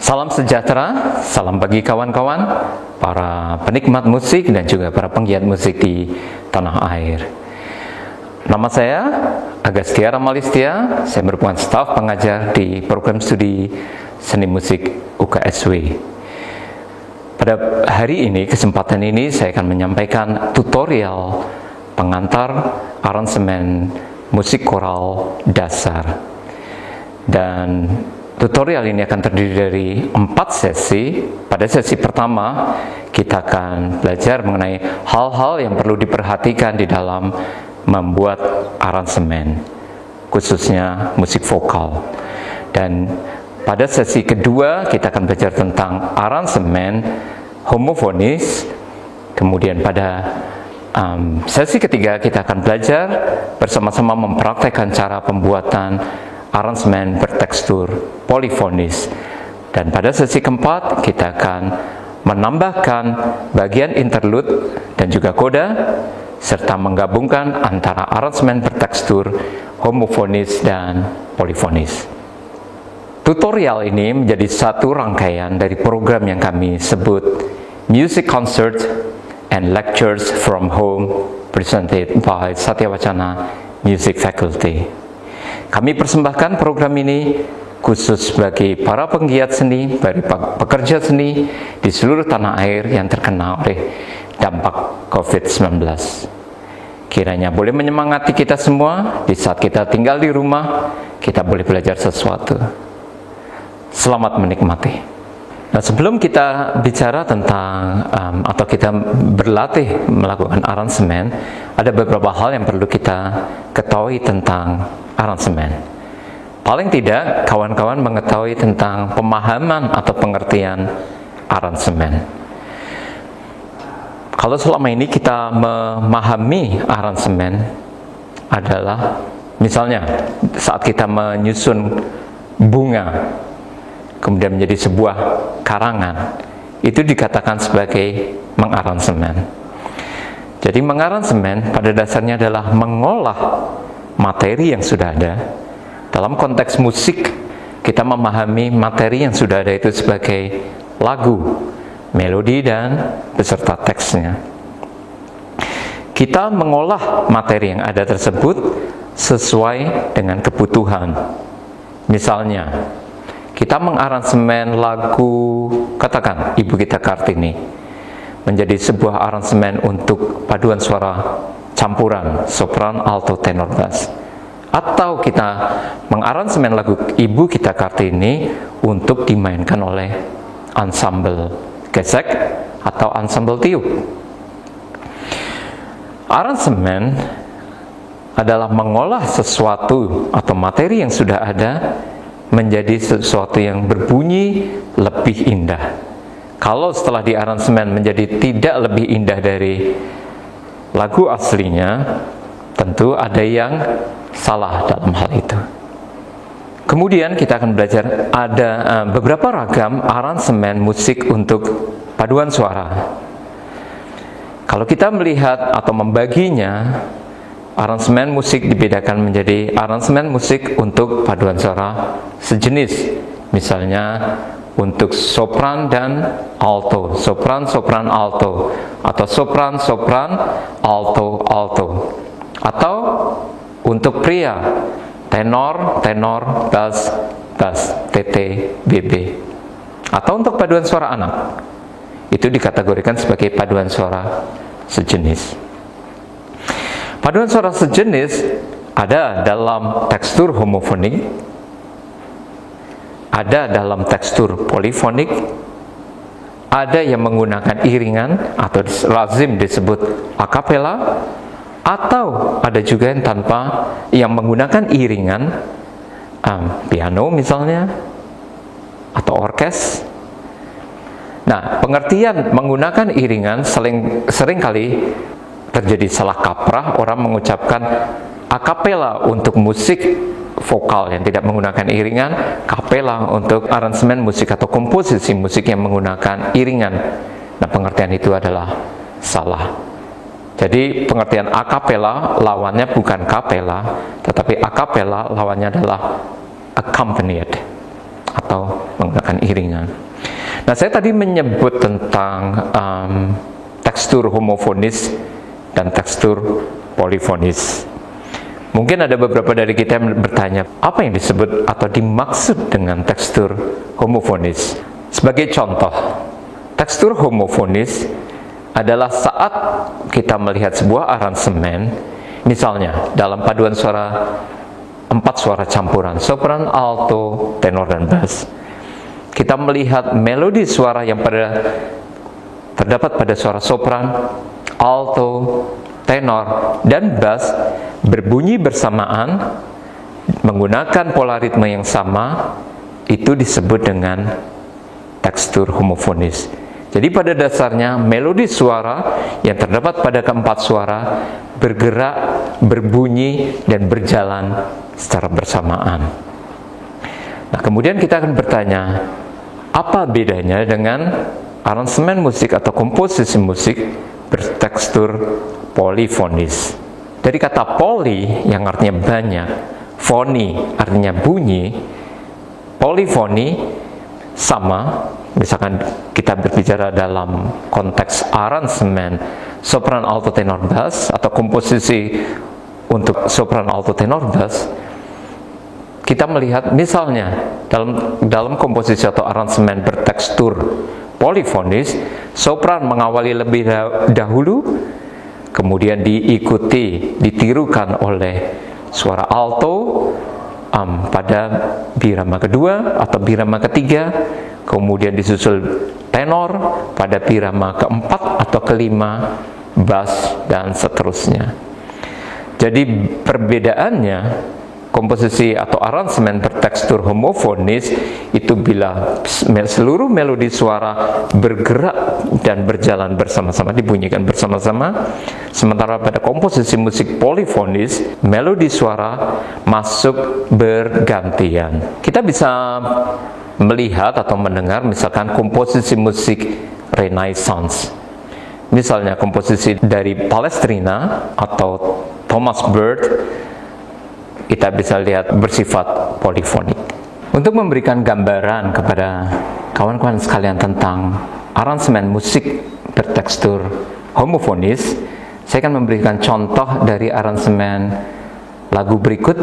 Salam sejahtera, salam bagi kawan-kawan, para penikmat musik dan juga para penggiat musik di tanah air. Nama saya Agastya Ramalistia, saya merupakan staf pengajar di program studi seni musik UKSW. Pada hari ini, kesempatan ini saya akan menyampaikan tutorial pengantar aransemen musik koral dasar. Dan tutorial ini akan terdiri dari 4 sesi. Pada sesi pertama, kita akan belajar mengenai hal-hal yang perlu diperhatikan di dalam membuat aransemen, khususnya musik vokal. Dan pada sesi kedua, kita akan belajar tentang aransemen homofonis. Kemudian pada sesi ketiga, kita akan belajar bersama-sama mempraktekkan cara pembuatan aransemen bertekstur polifonis. Dan pada sesi keempat kita akan menambahkan bagian interlude dan juga koda serta menggabungkan antara aransemen bertekstur homofonis dan polifonis. Tutorial ini menjadi satu rangkaian dari program yang kami sebut Music Concert and Lectures from Home presented by Satya Wacana Music Faculty. Kami persembahkan program ini khusus bagi para penggiat seni, bagi pekerja seni di seluruh tanah air yang terkena oleh dampak COVID-19. Kiranya boleh menyemangati kita semua di saat kita tinggal di rumah, kita boleh belajar sesuatu. Selamat menikmati. Nah, sebelum kita bicara tentang atau kita berlatih melakukan aransemen, ada beberapa hal yang perlu kita ketahui tentang aransemen. Paling tidak, kawan-kawan mengetahui tentang pemahaman atau pengertian aransemen. Kalau selama ini kita memahami aransemen adalah, misalnya saat kita menyusun bunga, kemudian menjadi sebuah karangan, itu dikatakan sebagai mengaransemen. Jadi mengaransemen pada dasarnya adalah mengolah materi yang sudah ada. Dalam konteks musik, kita memahami materi yang sudah ada itu sebagai lagu, melodi, dan beserta teksnya. Kita mengolah materi yang ada tersebut sesuai dengan kebutuhan. Misalnya, kita mengaransemen lagu, katakan Ibu Kita Kartini, menjadi sebuah aransemen untuk paduan suara campuran sopran, alto, tenor, bass. Atau kita mengaransemen lagu Ibu Kita Kartini untuk dimainkan oleh ensemble gesek atau ensemble tiup. Aransemen adalah mengolah sesuatu atau materi yang sudah ada menjadi sesuatu yang berbunyi lebih indah. Kalau setelah diaransemen menjadi tidak lebih indah dari lagu aslinya, tentu ada yang salah dalam hal itu. Kemudian kita akan belajar ada beberapa ragam aransemen musik untuk paduan suara. Kalau kita melihat atau membaginya, aransemen musik dibedakan menjadi aransemen musik untuk paduan suara sejenis. Misalnya untuk sopran dan alto, sopran, sopran, alto, atau sopran, sopran, alto, alto. Atau untuk pria, tenor, tenor, bass, bass, TT, BB. Atau untuk paduan suara anak, itu dikategorikan sebagai paduan suara sejenis. Paduan suara sejenis ada dalam tekstur homofonik, ada dalam tekstur polifonik, ada yang menggunakan iringan atau lazim disebut akapela, atau ada juga yang tanpa, yang menggunakan iringan, piano misalnya, atau orkes. Nah, pengertian menggunakan iringan seringkali terjadi salah kaprah. Orang mengucapkan akapela untuk musik vokal yang tidak menggunakan iringan, kapela untuk aransemen musik atau komposisi musik yang menggunakan iringan. Nah, pengertian itu adalah salah. Jadi pengertian akapela lawannya bukan kapela, tetapi akapela lawannya adalah accompanied atau menggunakan iringan. Nah, saya tadi menyebut tentang tekstur homofonis dan tekstur polifonis. Mungkin ada beberapa dari kita yang bertanya, apa yang disebut atau dimaksud dengan tekstur homofonis? Sebagai contoh, tekstur homofonis adalah saat kita melihat sebuah aransemen, misalnya dalam paduan suara 4 suara campuran, sopran, alto, tenor, dan bass. Kita melihat melodi suara yang terdapat pada suara sopran, alto, tenor, dan bass berbunyi bersamaan menggunakan polaritme yang sama, itu disebut dengan tekstur homofonis. Jadi pada dasarnya melodi suara yang terdapat pada keempat suara bergerak, berbunyi, dan berjalan secara bersamaan. Nah, kemudian kita akan bertanya, apa bedanya dengan aransemen musik atau komposisi musik bertekstur polifonis? Dari kata poli yang artinya banyak, foni artinya bunyi, polifoni sama. Misalkan kita berbicara dalam konteks aransemen sopran, alto, tenor, bass, atau komposisi untuk sopran, alto, tenor, bass, kita melihat misalnya dalam komposisi atau aransemen bertekstur polifonis, sopran mengawali lebih dahulu, kemudian ditirukan oleh suara alto pada birama kedua atau birama ketiga, kemudian disusul tenor pada birama keempat atau kelima, bass, dan seterusnya. Jadi perbedaannya, komposisi atau aransemen bertekstur homofonis itu bila seluruh melodi suara bergerak dan berjalan bersama-sama, dibunyikan bersama-sama. Sementara pada komposisi musik polifonis, melodi suara masuk bergantian. Kita bisa melihat atau mendengar misalkan komposisi musik Renaissance, misalnya komposisi dari Palestrina atau Thomas Byrd, kita bisa lihat bersifat polifonik. Untuk memberikan gambaran kepada kawan-kawan sekalian tentang aransemen musik bertekstur homofonis, saya akan memberikan contoh dari aransemen lagu berikut,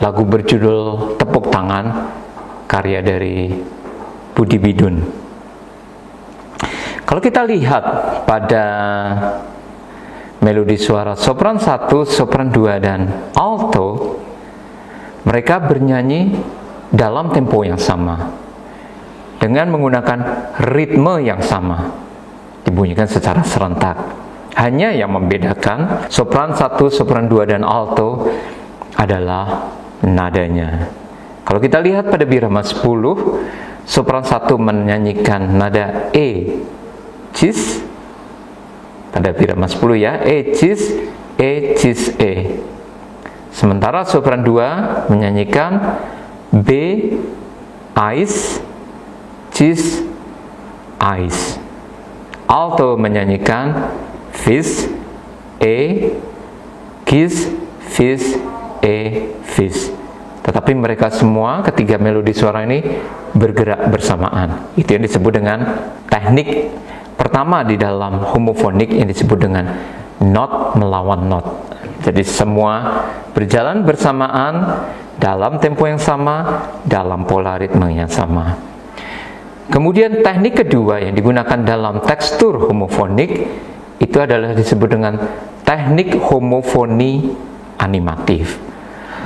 lagu berjudul Tepuk Tangan, karya dari Budi Bidun. Kalau kita lihat pada melodi suara sopran 1, sopran 2, dan alto, mereka bernyanyi dalam tempo yang sama dengan menggunakan ritme yang sama, dibunyikan secara serentak. Hanya yang membedakan sopran 1, sopran 2, dan alto adalah nadanya. Kalau kita lihat pada birama 10, sopran 1 menyanyikan nada E cis, pada birama 10 ya, E cis, E cis, E. Sementara sopran 2 menyanyikan B ais, cis, ais. Alto menyanyikan fis, E, kis, fis, E, fis. Tetapi mereka semua, ketiga melodi suara ini bergerak bersamaan. Itu yang disebut dengan teknik pertama di dalam homofonik yang disebut dengan not melawan not. Jadi semua berjalan bersamaan dalam tempo yang sama, dalam polaritme yang sama. Kemudian teknik kedua yang digunakan dalam tekstur homofonik itu adalah disebut dengan teknik homofoni animatif.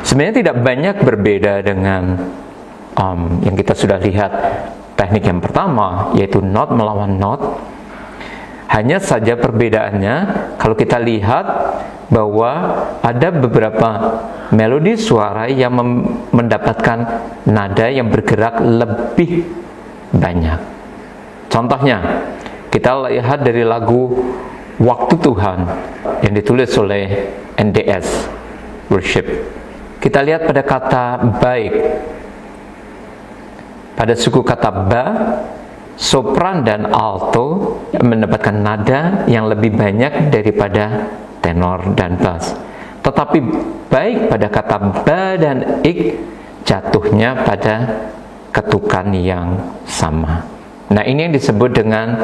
Sebenarnya tidak banyak berbeda dengan yang kita sudah lihat teknik yang pertama, yaitu not melawan not. Hanya saja perbedaannya, kalau kita lihat bahwa ada beberapa melodi suara yang mendapatkan nada yang bergerak lebih banyak. Contohnya, kita lihat dari lagu Waktu Tuhan yang ditulis oleh NDS Worship. Kita lihat pada kata baik, pada suku kata ba, sopran dan alto mendapatkan nada yang lebih banyak daripada tenor dan bass. Tetapi baik pada kata ba dan ik jatuhnya pada ketukan yang sama. Nah, ini yang disebut dengan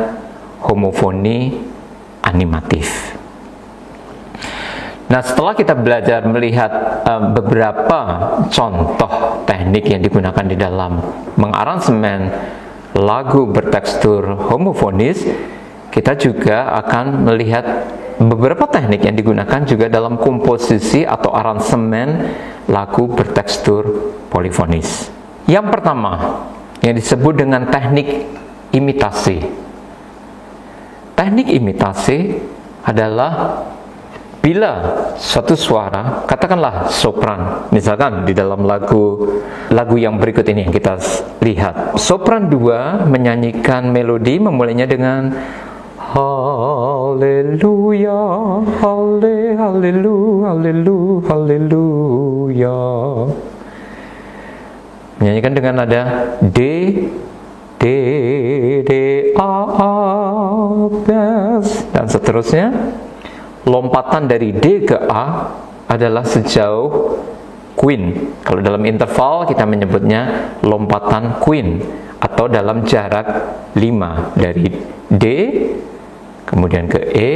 homofoni animatif. Nah, setelah kita belajar melihat beberapa contoh teknik yang digunakan di dalam mengaransemen lagu bertekstur homofonis, kita juga akan melihat beberapa teknik yang digunakan juga dalam komposisi atau aransemen lagu bertekstur polifonis. Yang pertama, yang disebut dengan teknik imitasi. Teknik imitasi adalah bila suatu suara, katakanlah sopran, misalkan di dalam lagu yang berikut ini yang kita lihat, sopran 2 menyanyikan melodi memulainya dengan Haleluya, haleluya, haleluya, haleluya. Menyanyikan dengan nada D, D, D, A, A, dan seterusnya. Lompatan dari D ke A adalah sejauh queen. Kalau dalam interval kita menyebutnya lompatan queen, atau dalam jarak 5 dari D kemudian ke E,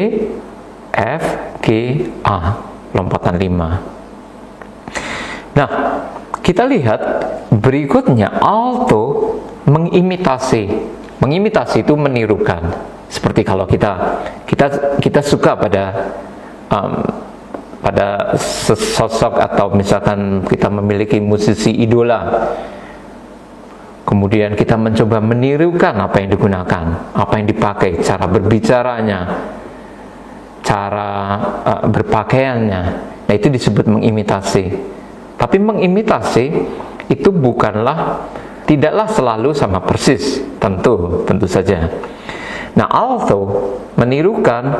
F, G, A, lompatan 5. Nah, kita lihat berikutnya alto mengimitasi. Mengimitasi itu menirukan. Seperti kalau kita suka pada sosok, atau misalkan kita memiliki musisi idola, kemudian kita mencoba menirukan apa yang digunakan, apa yang dipakai, cara berbicaranya, cara berpakaiannya. Nah, itu disebut mengimitasi. Tapi mengimitasi itu tidaklah selalu sama persis, tentu saja. Nah, alto menirukan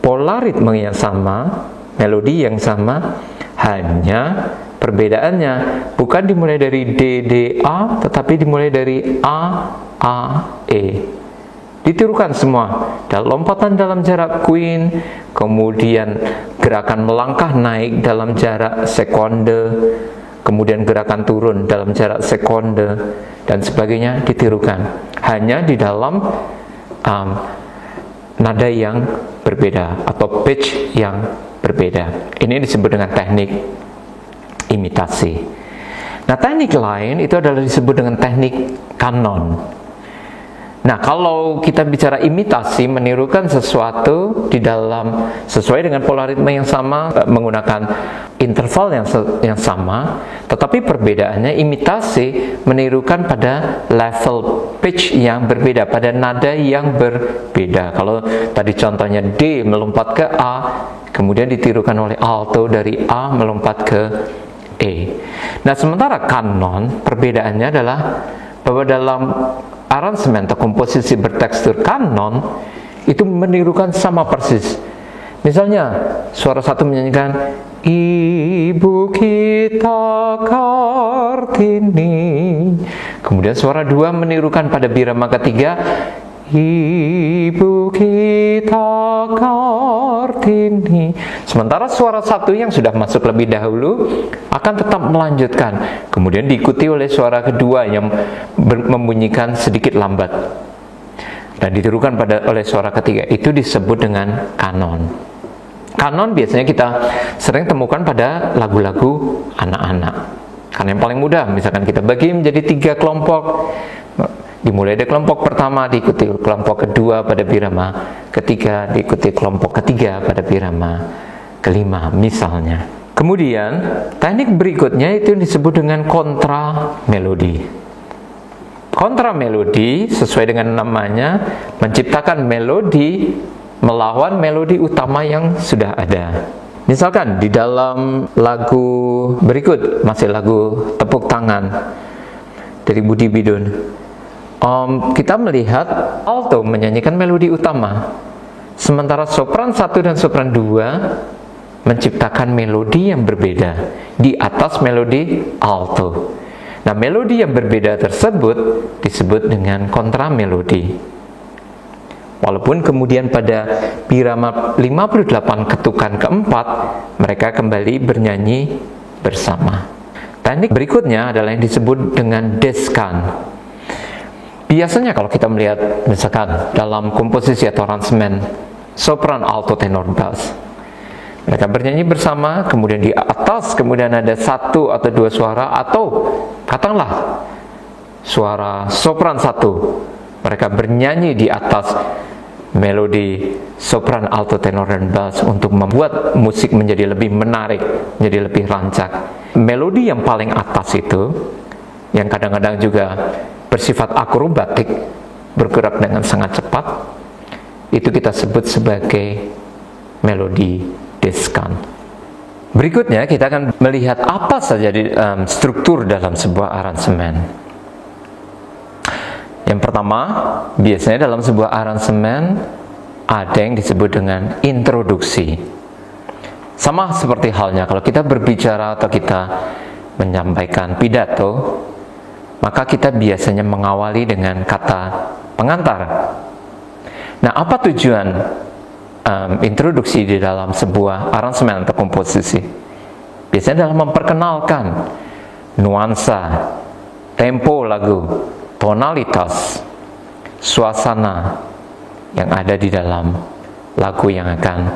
pola ritme yang sama, melodi yang sama, hanya perbedaannya bukan dimulai dari D, D, A, tetapi dimulai dari A, A, E. Ditirukan semua, dan lompatan dalam jarak queen, kemudian gerakan melangkah naik dalam jarak sekonde, kemudian gerakan turun dalam jarak sekonde, dan sebagainya ditirukan. Hanya di dalam nada yang berbeda atau pitch yang berbeda. Ini disebut dengan teknik imitasi. Nah, teknik lain itu adalah disebut dengan teknik kanon. Nah, kalau kita bicara imitasi, menirukan sesuatu di dalam sesuai dengan pola ritme yang sama, menggunakan interval yang sama, tetapi perbedaannya imitasi menirukan pada level pitch yang berbeda, pada nada yang berbeda. Kalau tadi contohnya D melompat ke A, kemudian ditirukan oleh alto dari A melompat ke E. Nah, sementara kanon perbedaannya adalah bahwa dalam aransemen atau komposisi bertekstur kanon itu menirukan sama persis. Misalnya suara satu menyanyikan Ibu kita Kartini, kemudian suara 2 menirukan pada birama ketiga Ibu kita Kartini. Sementara suara 1 yang sudah masuk lebih dahulu akan tetap melanjutkan, kemudian diikuti oleh suara kedua yang membunyikan sedikit lambat dan ditirukan oleh suara ketiga. Itu disebut dengan kanon. Kanon biasanya kita sering temukan pada lagu-lagu anak-anak. Karena yang paling mudah, misalkan kita bagi menjadi 3 kelompok. Dimulai dari kelompok pertama, diikuti kelompok kedua pada birama ketiga, diikuti kelompok ketiga pada birama kelima, misalnya. Kemudian teknik berikutnya itu disebut dengan kontra melodi. Kontra melodi sesuai dengan namanya menciptakan melodi melawan melodi utama yang sudah ada. Misalkan di dalam lagu berikut, masih lagu Tepuk Tangan dari Budi Bidun, kita melihat alto menyanyikan melodi utama, sementara sopran 1 dan sopran 2 menciptakan melodi yang berbeda di atas melodi alto. Nah, melodi yang berbeda tersebut disebut dengan kontra melodi. Walaupun kemudian pada birama 58 ketukan keempat mereka kembali bernyanyi bersama. Teknik berikutnya adalah yang disebut dengan deskan. Biasanya kalau kita melihat misalkan dalam komposisi atau aransemen sopran, alto, tenor, bass, mereka bernyanyi bersama, kemudian di atas kemudian ada satu atau dua suara, atau katakanlah suara sopran satu, mereka bernyanyi di atas melodi sopran, alto, tenor, dan bass untuk membuat musik menjadi lebih menarik, menjadi lebih rancak. Melodi yang paling atas itu, yang kadang-kadang juga bersifat akrobatik, bergerak dengan sangat cepat, itu kita sebut sebagai melodi deskan. Berikutnya kita akan melihat apa saja struktur dalam sebuah aransemen. Yang pertama, biasanya dalam sebuah aransemen ada yang disebut dengan introduksi. Sama seperti halnya kalau kita berbicara atau kita menyampaikan pidato, maka kita biasanya mengawali dengan kata pengantar. Nah, apa tujuan introduksi di dalam sebuah aransemen atau komposisi? Biasanya dalam memperkenalkan nuansa, tempo lagu, tonalitas, suasana yang ada di dalam lagu yang akan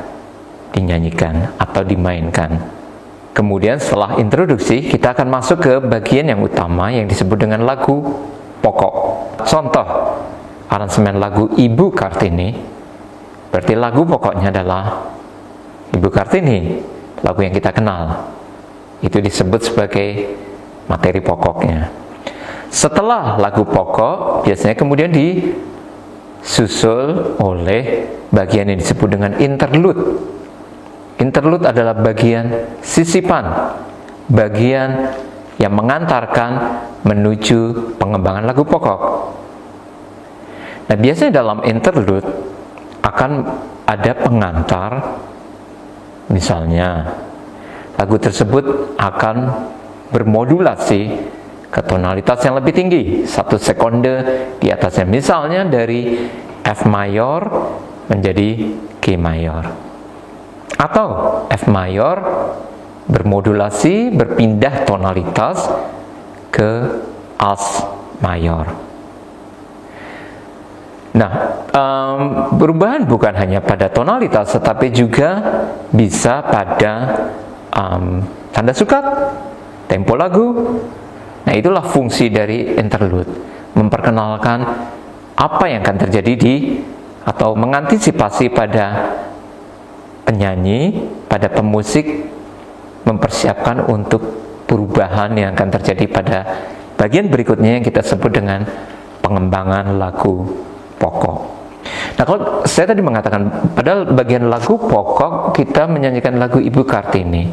dinyanyikan atau dimainkan. Kemudian setelah introduksi, kita akan masuk ke bagian yang utama yang disebut dengan lagu pokok. Contoh aransemen lagu Ibu Kartini, berarti lagu pokoknya adalah Ibu Kartini, lagu yang kita kenal. Itu disebut sebagai materi pokoknya. Setelah lagu pokok, biasanya kemudian disusul oleh bagian yang disebut dengan interlude. Interlude adalah bagian sisipan, bagian yang mengantarkan menuju pengembangan lagu pokok. Nah, biasanya dalam interlude akan ada pengantar. Misalnya, lagu tersebut akan bermodulasi ke tonalitas yang lebih tinggi, 1 sekonde di atasnya. Misalnya dari F mayor menjadi G mayor. Atau F mayor bermodulasi, berpindah tonalitas ke As mayor. Nah, perubahan bukan hanya pada tonalitas, tetapi juga bisa pada tanda sukat, tempo lagu. Nah, itulah fungsi dari interlude, memperkenalkan apa yang akan terjadi atau mengantisipasi pada penyanyi, pada pemusik, mempersiapkan untuk perubahan yang akan terjadi pada bagian berikutnya yang kita sebut dengan pengembangan lagu pokok. Nah, kalau saya tadi mengatakan pada bagian lagu pokok kita menyanyikan lagu Ibu Kartini,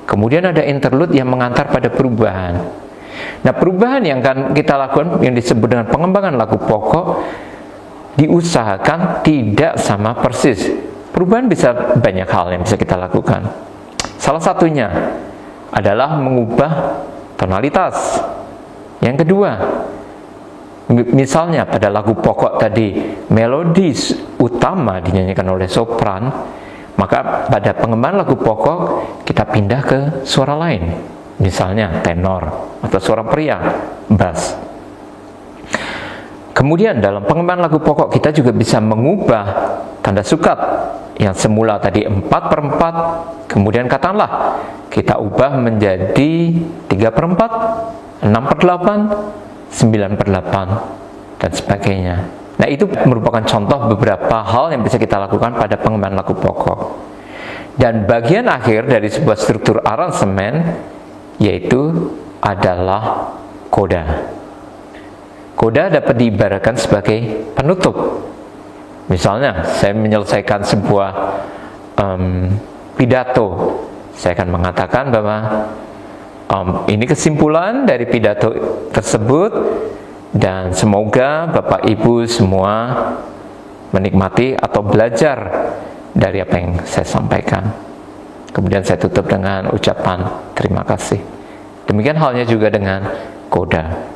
kemudian ada interlude yang mengantar pada perubahan. Nah, perubahan yang akan kita lakukan yang disebut dengan pengembangan lagu pokok diusahakan tidak sama persis. Perubahan bisa banyak hal yang bisa kita lakukan. Salah satunya adalah mengubah tonalitas. Yang kedua, misalnya pada lagu pokok tadi melodi utama dinyanyikan oleh sopran, maka pada pengembangan lagu pokok kita pindah ke suara lain, misalnya tenor atau suara pria, bass. Kemudian dalam pengembangan lagu pokok kita juga bisa mengubah tanda sukat yang semula tadi 4/4, kemudian katakanlah kita ubah menjadi 3/4, 6/8, 9/8, dan sebagainya. Nah, itu merupakan contoh beberapa hal yang bisa kita lakukan pada pengembangan lagu pokok. Dan bagian akhir dari sebuah struktur aransemen yaitu adalah koda. Koda dapat diibaratkan sebagai penutup. Misalnya, saya menyelesaikan sebuah pidato. Saya akan mengatakan bahwa ini kesimpulan dari pidato tersebut, dan semoga Bapak Ibu semua menikmati atau belajar dari apa yang saya sampaikan. Kemudian saya tutup dengan ucapan terima kasih. Demikian halnya juga dengan koda.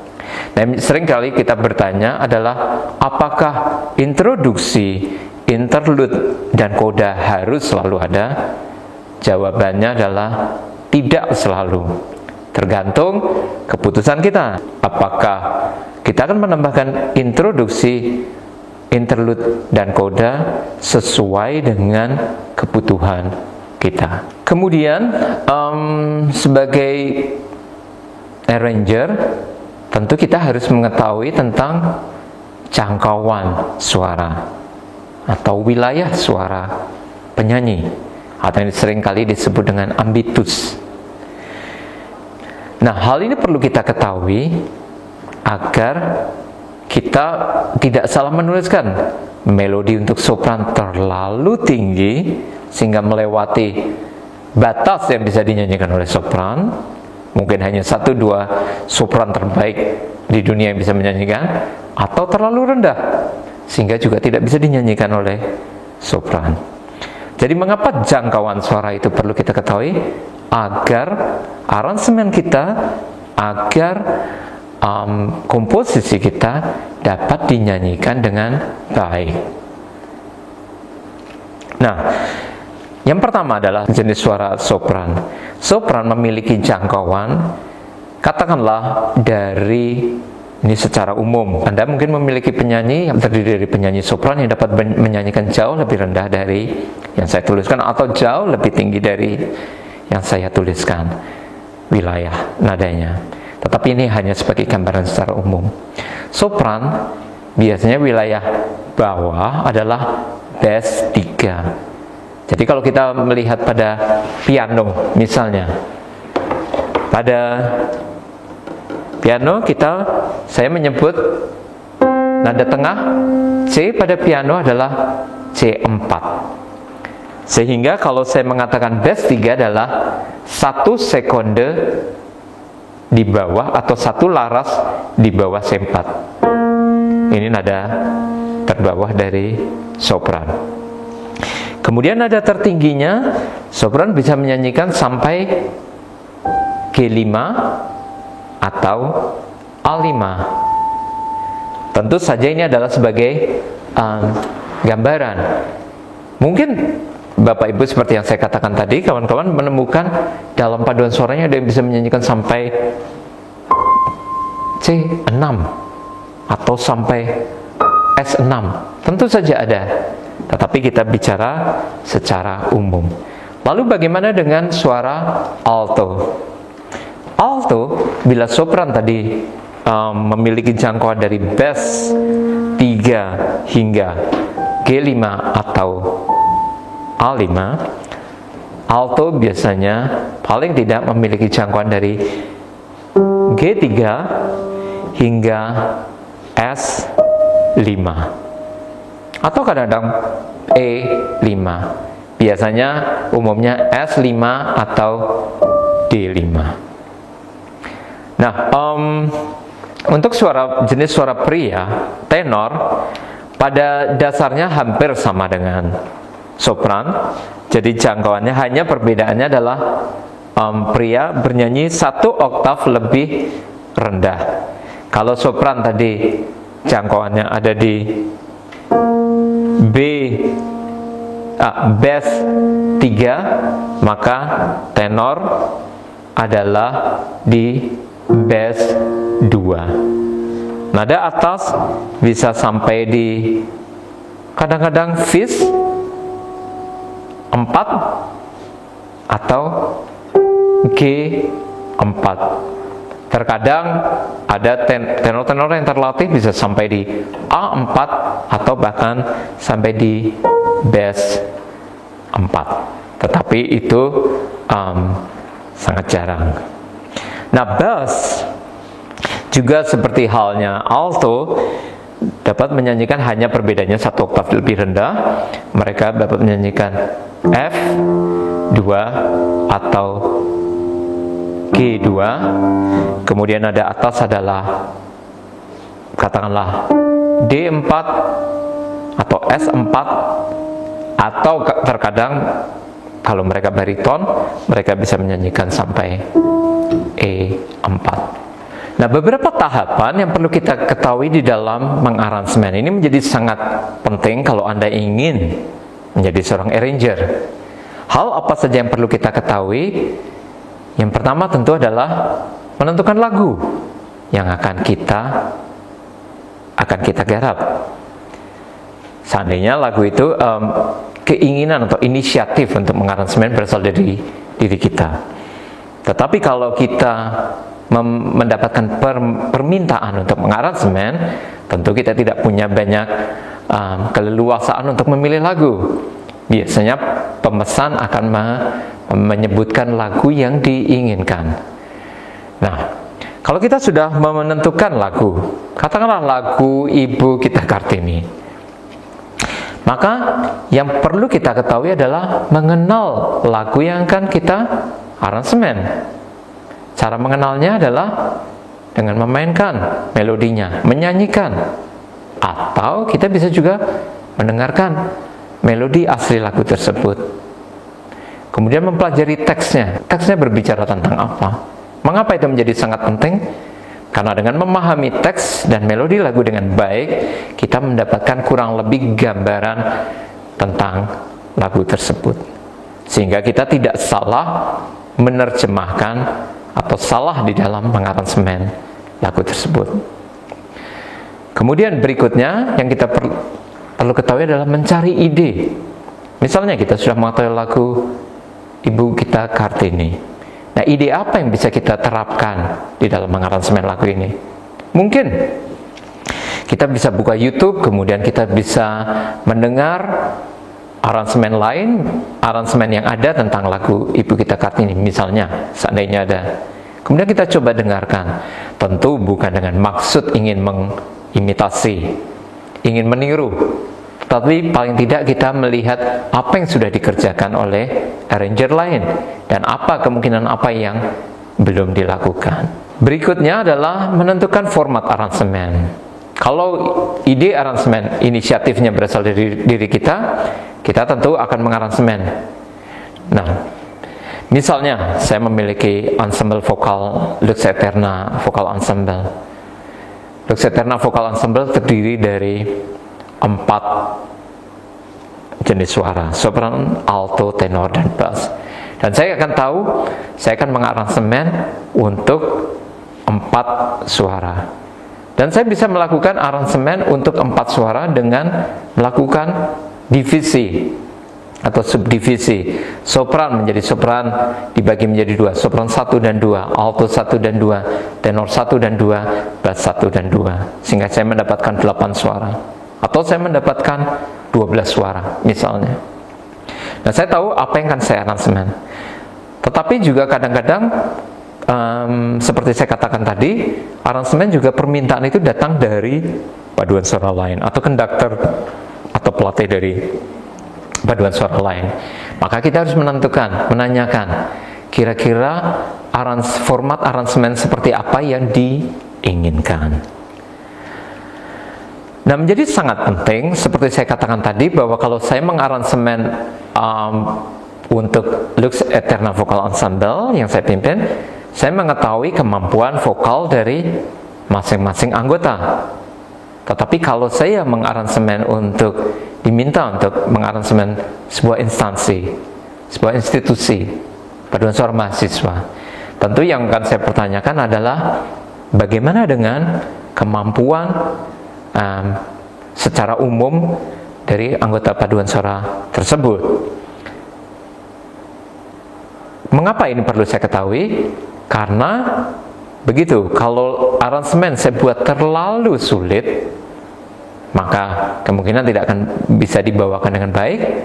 Nah, seringkali kita bertanya adalah apakah introduksi, interlude, dan koda harus selalu ada? Jawabannya adalah tidak selalu. tergantung keputusan kita. Apakah kita akan menambahkan introduksi, interlude, dan koda sesuai dengan kebutuhan kita. Kemudian sebagai arranger, tentu kita harus mengetahui tentang jangkauan suara atau wilayah suara penyanyi, atau yang seringkali disebut dengan ambitus. Nah, hal ini perlu kita ketahui agar kita tidak salah menuliskan melodi untuk sopran terlalu tinggi sehingga melewati batas yang bisa dinyanyikan oleh sopran. Mungkin hanya 1-2 sopran terbaik di dunia yang bisa menyanyikan, atau terlalu rendah sehingga juga tidak bisa dinyanyikan oleh sopran. Jadi mengapa jangkauan suara itu perlu kita ketahui? Agar aransemen kita, agar komposisi kita dapat dinyanyikan dengan baik. Nah, yang pertama adalah jenis suara sopran. Sopran memiliki jangkauan, katakanlah dari, ini secara umum, Anda mungkin memiliki penyanyi yang terdiri dari penyanyi sopran yang dapat menyanyikan jauh lebih rendah dari yang saya tuliskan, atau jauh lebih tinggi dari yang saya tuliskan wilayah nadanya. Tetapi ini hanya sebagai gambaran secara umum. Sopran biasanya wilayah bawah adalah bass 3. Jadi kalau kita melihat pada piano misalnya, pada piano saya menyebut nada tengah C pada piano adalah C4. Sehingga kalau saya mengatakan bass 3 adalah 1 sekonde di bawah atau 1 laras di bawah C4. Ini nada terbawah dari sopran. Kemudian nada tertingginya, sopran bisa menyanyikan sampai G5 atau A5. Tentu saja ini adalah sebagai gambaran. Mungkin Bapak Ibu seperti yang saya katakan tadi, kawan-kawan menemukan dalam paduan suaranya ada yang bisa menyanyikan sampai C6 atau sampai S6. Tentu saja ada. Tetapi kita bicara secara umum. Lalu bagaimana dengan suara alto? Alto, bila sopran tadi memiliki jangkauan dari bass 3 hingga G5 atau A5, alto biasanya paling tidak memiliki jangkauan dari G3 hingga S5, atau kadang-kadang E5. Biasanya umumnya S5 atau D5. Nah, untuk jenis suara pria, tenor, pada dasarnya hampir sama dengan sopran. Jadi jangkauannya, hanya perbedaannya adalah pria bernyanyi 1 oktav lebih rendah. Kalau sopran tadi jangkauannya ada di bass 3, maka tenor adalah di bass 2. Nada atas bisa sampai di kadang-kadang fis 4 atau G4. Terkadang ada tenor-tenor yang terlatih bisa sampai di A4 atau bahkan sampai di bass 4. Tetapi itu sangat jarang. Nah, bass juga seperti halnya alto dapat menyanyikan, hanya perbedaannya 1 oktav lebih rendah. Mereka dapat menyanyikan F2 atau G2. Kemudian nada atas adalah katakanlah D4 atau S4, atau terkadang kalau mereka bariton, mereka bisa menyanyikan sampai E4. Nah, beberapa tahapan yang perlu kita ketahui di dalam mengaransemen ini menjadi sangat penting kalau Anda ingin menjadi seorang arranger. Hal apa saja yang perlu kita ketahui? Yang pertama tentu adalah menentukan lagu yang akan kita garap. Seandainya lagu itu keinginan atau inisiatif untuk mengaransemen berasal dari diri kita. Tetapi kalau kita mendapatkan permintaan untuk mengaransemen, tentu kita tidak punya banyak keleluasaan untuk memilih lagu. Biasanya pemesan akan menyebutkan lagu yang diinginkan. Nah, kalau kita sudah menentukan lagu, katakanlah lagu Ibu Kita Kartini, maka yang perlu kita ketahui adalah mengenal lagu yang akan kita aransemen. Cara mengenalnya adalah dengan memainkan melodinya, menyanyikan, atau kita bisa juga mendengarkan melodi asli lagu tersebut. Kemudian mempelajari teksnya. Teksnya berbicara tentang apa? Mengapa itu menjadi sangat penting? Karena dengan memahami teks dan melodi lagu dengan baik, kita mendapatkan kurang lebih gambaran tentang lagu tersebut. Sehingga kita tidak salah menerjemahkan atau salah di dalam mengaransemen lagu tersebut. Kemudian berikutnya yang kita perlu ketahui adalah mencari ide. Misalnya kita sudah mengetahui lagu Ibu Kita Kartini. Nah, ide apa yang bisa kita terapkan di dalam mengaransemen lagu ini? Mungkin kita bisa buka YouTube, kemudian kita bisa mendengar aransemen lain, aransemen yang ada tentang lagu Ibu Kita Kartini, misalnya, seandainya ada. Kemudian kita coba dengarkan. Tentu bukan dengan maksud ingin mengimitasi, ingin meniru, tapi paling tidak kita melihat apa yang sudah dikerjakan oleh arranger lain dan apa kemungkinan apa yang belum dilakukan. Berikutnya adalah menentukan format aransemen. Kalau ide aransemen inisiatifnya berasal dari diri kita, kita tentu akan mengaransemen. Nah, misalnya saya memiliki ensemble vokal Lux Aeterna Vocal Ensemble. Lux Aeterna Vocal Ensemble terdiri dari 4 jenis suara, sopran, alto, tenor, dan bass. Dan saya akan mengaransemen untuk 4 suara. Dan saya bisa melakukan aransemen untuk 4 suara dengan melakukan divisi atau subdivisi. Sopran menjadi sopran dibagi menjadi 2, sopran 1 dan 2, alto 1 dan 2, tenor 1 dan 2, bass 1 dan 2, sehingga saya mendapatkan 8 suara. Atau saya mendapatkan 12 suara misalnya. Nah, saya tahu apa yang akan saya aransemen. Tetapi juga kadang-kadang seperti saya katakan tadi, aransemen juga permintaan itu datang dari paduan suara lain atau konduktor atau pelatih dari paduan suara lain. Maka kita harus menanyakan kira-kira format aransemen seperti apa yang diinginkan. Nah, menjadi sangat penting, seperti saya katakan tadi, bahwa kalau saya mengaransemen untuk Lux Aeterna Vocal Ensemble yang saya pimpin, saya mengetahui kemampuan vokal dari masing-masing anggota. Tetapi kalau saya mengaransemen diminta untuk mengaransemen sebuah instansi, sebuah institusi, paduan suara mahasiswa, tentu yang akan saya pertanyakan adalah bagaimana dengan kemampuan secara umum dari anggota paduan suara tersebut. Mengapa ini perlu saya ketahui? Karena begitu, kalau aransemen saya buat terlalu sulit, maka kemungkinan tidak akan bisa dibawakan dengan baik,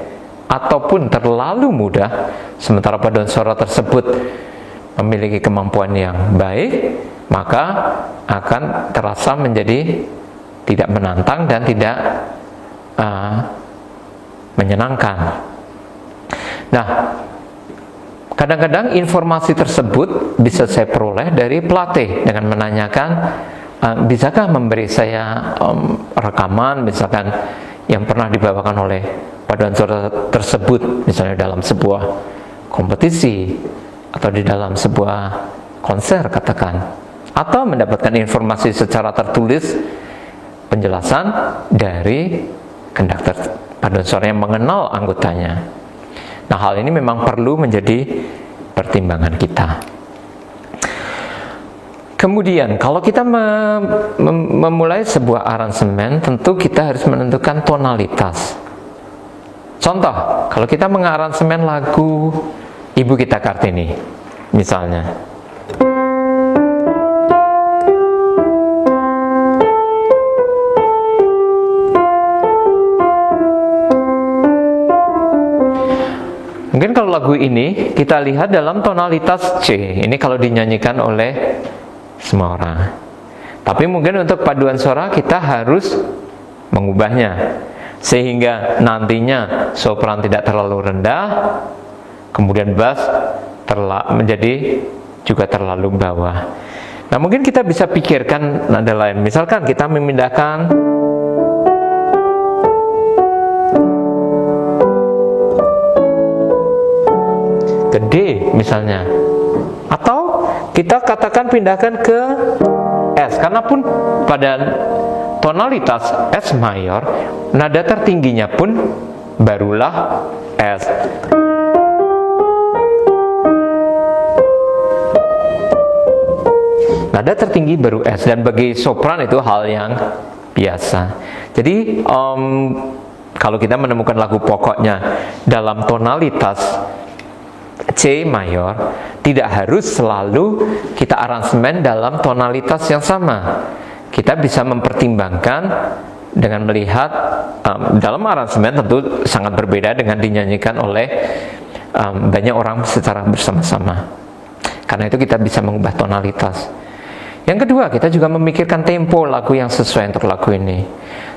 ataupun terlalu mudah, sementara paduan suara tersebut memiliki kemampuan yang baik, maka akan terasa menjadi tidak menantang dan tidak menyenangkan. Nah, kadang-kadang informasi tersebut bisa saya peroleh dari pelatih dengan menanyakan, bisakah memberi saya rekaman misalkan yang pernah dibawakan oleh paduan suara tersebut, misalnya dalam sebuah kompetisi atau di dalam sebuah konser katakan, atau mendapatkan informasi secara tertulis, penjelasan dari konduktor paduan suara yang mengenal anggotanya. Nah, hal ini memang perlu menjadi pertimbangan kita. Kemudian kalau kita memulai sebuah aransemen, tentu kita harus menentukan tonalitas. Contoh, kalau kita mengaransemen lagu Ibu Kita Kartini misalnya, mungkin kalau lagu ini kita lihat dalam tonalitas C. Ini kalau dinyanyikan oleh semua orang. Tapi mungkin untuk paduan suara kita harus mengubahnya, sehingga nantinya sopran tidak terlalu rendah, kemudian bass menjadi juga terlalu bawah. Nah, mungkin kita bisa pikirkan nada lain. Misalkan kita memindahkan ke D misalnya, atau kita katakan pindahkan ke S, karena pun pada tonalitas S mayor, nada tertingginya pun barulah S. Nada tertinggi baru S, dan bagi sopran itu hal yang biasa. Jadi kalau kita menemukan lagu pokoknya dalam tonalitas C mayor, tidak harus selalu kita aransemen dalam tonalitas yang sama. Kita bisa mempertimbangkan dengan melihat dalam aransemen tentu sangat berbeda dengan dinyanyikan oleh banyak orang secara bersama-sama. Karena itu kita bisa mengubah tonalitas. Yang kedua, kita juga memikirkan tempo lagu yang sesuai untuk lagu ini.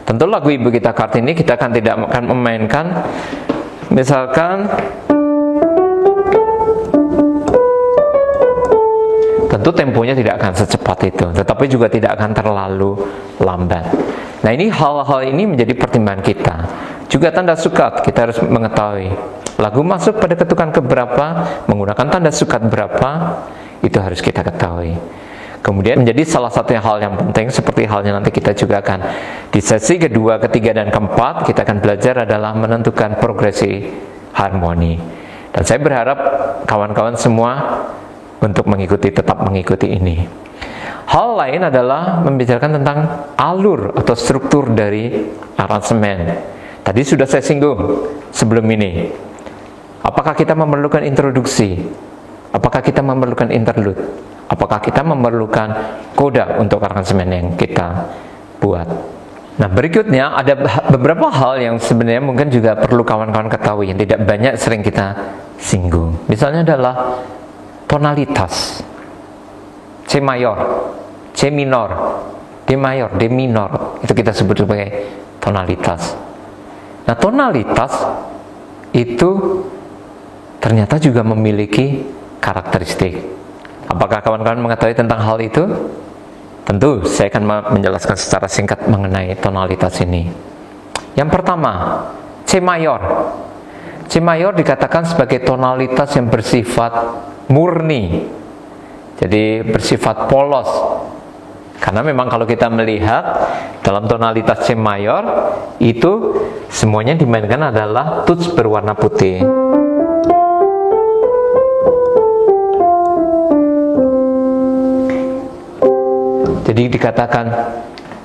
Tentu lagu Ibu Kita Kartini kita tidak akan memainkan misalkan, tentu temponya tidak akan secepat itu, tetapi juga tidak akan terlalu lambat. Nah, ini hal-hal ini menjadi pertimbangan kita. Juga tanda sukat, kita harus mengetahui lagu masuk pada ketukan keberapa, menggunakan tanda sukat berapa, itu harus kita ketahui. Kemudian menjadi salah satu hal yang penting, seperti halnya nanti kita juga akan di sesi kedua, ketiga, dan keempat, kita akan belajar adalah menentukan progresi harmoni. Dan saya berharap kawan-kawan semua untuk tetap mengikuti ini. Hal lain adalah membicarakan tentang alur atau struktur dari aransemen. Tadi sudah saya singgung sebelum ini. Apakah kita memerlukan introduksi? Apakah kita memerlukan interlude? Apakah kita memerlukan koda untuk aransemen yang kita buat? Nah, berikutnya ada beberapa hal yang sebenarnya mungkin juga perlu kawan-kawan ketahui yang tidak banyak sering kita singgung. Misalnya adalah tonalitas C mayor, C minor, D mayor, D minor. Itu kita sebut sebagai tonalitas. Nah, tonalitas itu ternyata juga memiliki karakteristik. Apakah kawan-kawan mengetahui tentang hal itu? Tentu saya akan menjelaskan secara singkat mengenai tonalitas ini. Yang pertama, C mayor. C mayor dikatakan sebagai tonalitas yang bersifat murni, jadi bersifat polos. Karena memang kalau kita melihat dalam tonalitas C mayor, itu semuanya dimainkan adalah tuts berwarna putih. Jadi dikatakan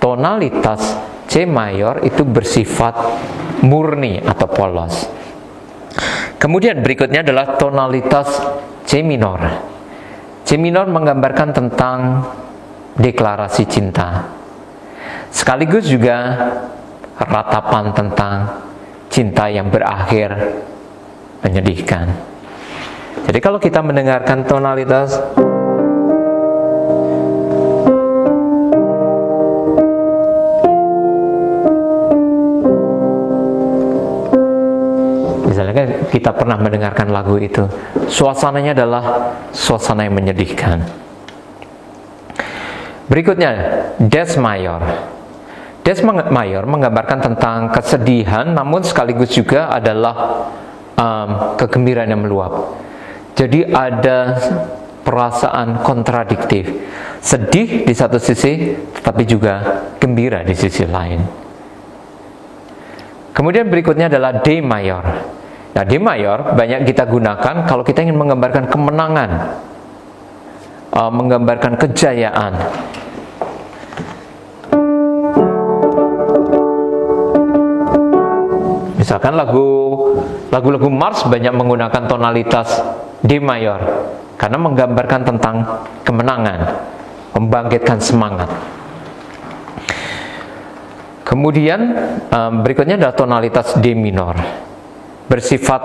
tonalitas C mayor itu bersifat murni atau polos. Kemudian berikutnya adalah tonalitas C minor. C minor menggambarkan tentang deklarasi cinta, sekaligus juga ratapan tentang cinta yang berakhir menyedihkan. Jadi kalau kita mendengarkan tonalitas kita pernah mendengarkan lagu itu, suasananya adalah suasana yang menyedihkan. Berikutnya, Des mayor. Des mayor menggambarkan tentang kesedihan, namun sekaligus juga adalah kegembiraan yang meluap. Jadi ada perasaan kontradiktif, sedih di satu sisi, tetapi juga gembira di sisi lain. Kemudian berikutnya adalah D mayor. Nah, D mayor banyak kita gunakan kalau kita ingin menggambarkan kemenangan menggambarkan kejayaan. Misalkan lagu-lagu Mars banyak menggunakan tonalitas D mayor karena menggambarkan tentang kemenangan, membangkitkan semangat. Kemudian berikutnya adalah tonalitas D minor, bersifat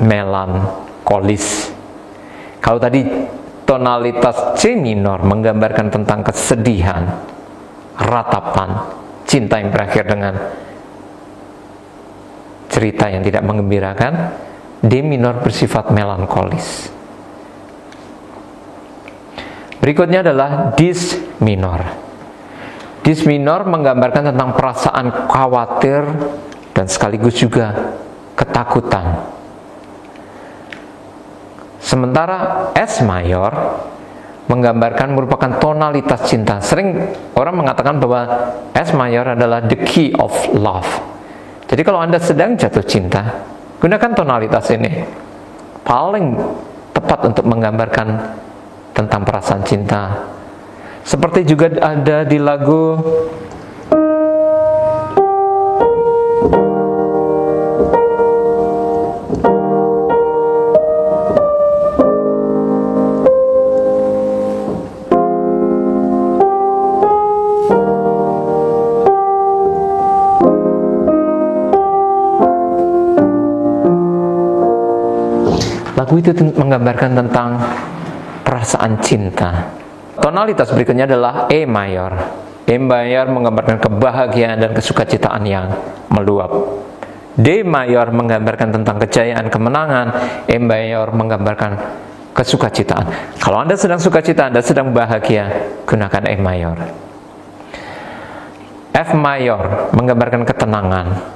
melankolis. Kalau tadi tonalitas C minor menggambarkan tentang kesedihan, ratapan, cinta yang berakhir dengan cerita yang tidak menggembirakan, D minor bersifat melankolis. Berikutnya adalah Dis minor. Dis minor menggambarkan tentang perasaan khawatir dan sekaligus juga ketakutan. Sementara S mayor menggambarkan merupakan tonalitas cinta. Sering orang mengatakan bahwa S mayor adalah the key of love. Jadi kalau Anda sedang jatuh cinta, gunakan tonalitas ini. Paling tepat untuk menggambarkan tentang perasaan cinta. Seperti juga ada di lagu itu menggambarkan tentang perasaan cinta. Tonalitas berikutnya adalah E mayor. E mayor menggambarkan kebahagiaan dan kesukacitaan yang meluap. D mayor menggambarkan tentang kejayaan, kemenangan. E mayor menggambarkan kesukacitaan. Kalau Anda sedang sukacita, Anda sedang bahagia, gunakan E mayor. F mayor menggambarkan ketenangan.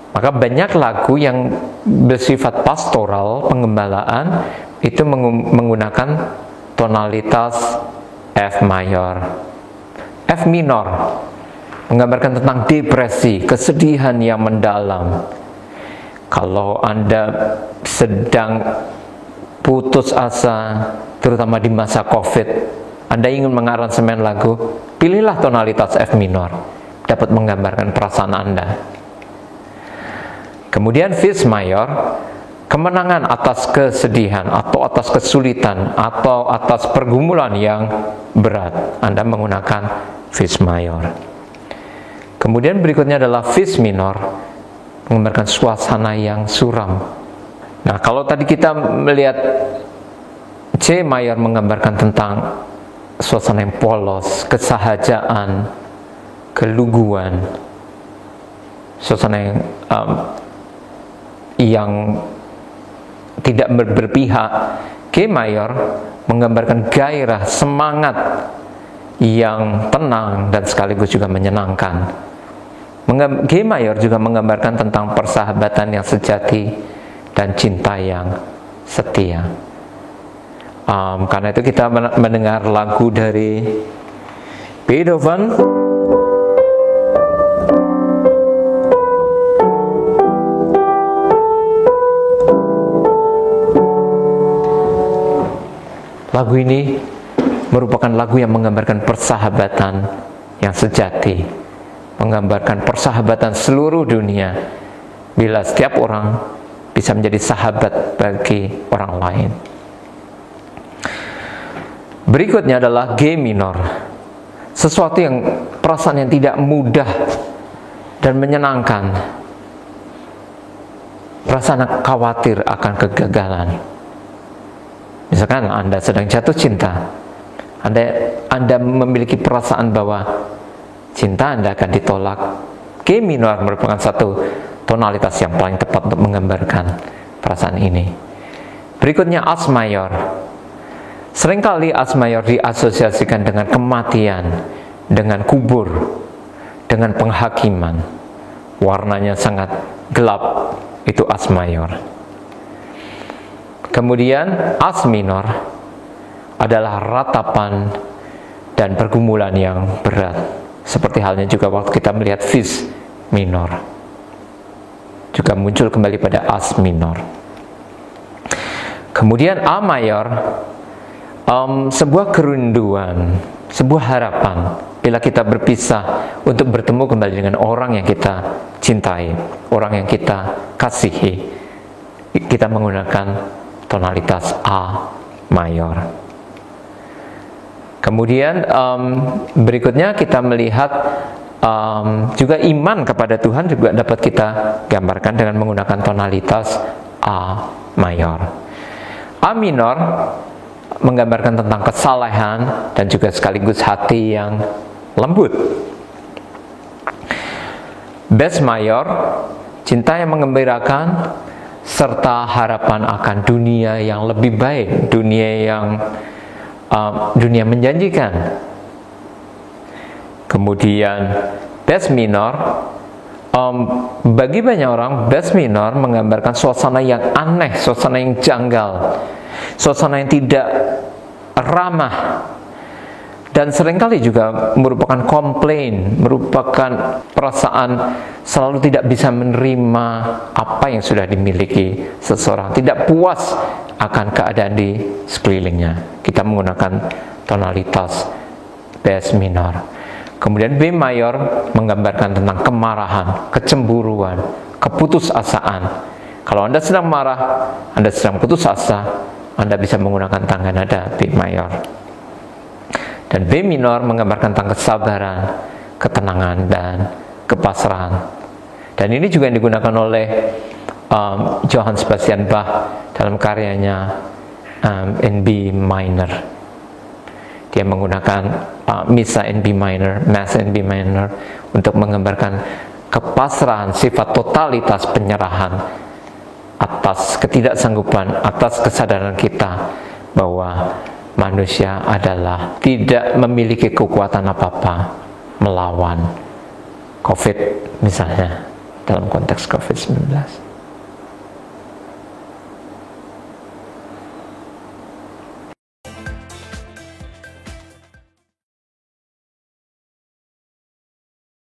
Maka banyak lagu yang bersifat pastoral, penggembalaan, itu menggunakan tonalitas F mayor. F minor menggambarkan tentang depresi, kesedihan yang mendalam. Kalau Anda sedang putus asa, terutama di masa COVID, Anda ingin mengaransemen lagu, pilihlah tonalitas F minor, dapat menggambarkan perasaan Anda. Kemudian Fis mayor, kemenangan atas kesedihan atau atas kesulitan atau atas pergumulan yang berat, Anda menggunakan Fis mayor. Kemudian berikutnya adalah Fis minor, menggambarkan suasana yang suram. Nah, kalau tadi kita melihat C mayor menggambarkan tentang suasana yang polos, kesahajaan, keluguan, suasana yang tidak berpihak. G mayor menggambarkan gairah, semangat yang tenang dan sekaligus juga menyenangkan. G mayor juga menggambarkan tentang persahabatan yang sejati dan cinta yang setia. Karena itu kita mendengar lagu dari Beethoven. Lagu ini merupakan lagu yang menggambarkan persahabatan yang sejati, menggambarkan persahabatan seluruh dunia, bila setiap orang bisa menjadi sahabat bagi orang lain. Berikutnya adalah G minor, sesuatu yang perasaan yang tidak mudah dan menyenangkan, perasaan khawatir akan kegagalan. Misalkan Anda sedang jatuh cinta, Anda memiliki perasaan bahwa cinta Anda akan ditolak. G minor merupakan satu tonalitas yang paling tepat untuk menggambarkan perasaan ini. Berikutnya As mayor. Seringkali As mayor diasosiasikan dengan kematian, dengan kubur, dengan penghakiman. Warnanya sangat gelap, itu As mayor. Kemudian As minor adalah ratapan dan pergumulan yang berat. Seperti halnya juga waktu kita melihat Fis minor, juga muncul kembali pada As minor. Kemudian A mayor sebuah kerinduan, sebuah harapan bila kita berpisah untuk bertemu kembali dengan orang yang kita cintai, orang yang kita kasihi. Kita menggunakan tonalitas A mayor. Kemudian berikutnya kita melihat juga iman kepada Tuhan juga dapat kita gambarkan dengan menggunakan tonalitas A mayor. A minor menggambarkan tentang kesalehan dan juga sekaligus hati yang lembut. Bes mayor, cinta yang mengembirakan serta harapan akan dunia yang lebih baik, dunia menjanjikan. Kemudian bes minor, bagi banyak orang bes minor menggambarkan suasana yang aneh, suasana yang janggal, suasana yang tidak ramah, dan seringkali juga merupakan komplain, merupakan perasaan selalu tidak bisa menerima apa yang sudah dimiliki seseorang, tidak puas akan keadaan di sekelilingnya. Kita menggunakan tonalitas bes minor. Kemudian B mayor menggambarkan tentang kemarahan, kecemburuan, keputusasaan. Kalau Anda sedang marah, Anda sedang putus asa, Anda bisa menggunakan tangga nada B mayor. Dan B minor menggambarkan tentang kesabaran, ketenangan, dan kepasrahan. Dan ini juga yang digunakan oleh Johann Sebastian Bach dalam karyanya in B minor. Dia menggunakan Misa in B minor, Mass in B minor untuk menggambarkan kepasrahan, sifat totalitas penyerahan atas ketidaksanggupan, atas kesadaran kita bahwa manusia adalah tidak memiliki kekuatan apa-apa melawan COVID misalnya dalam konteks COVID-19.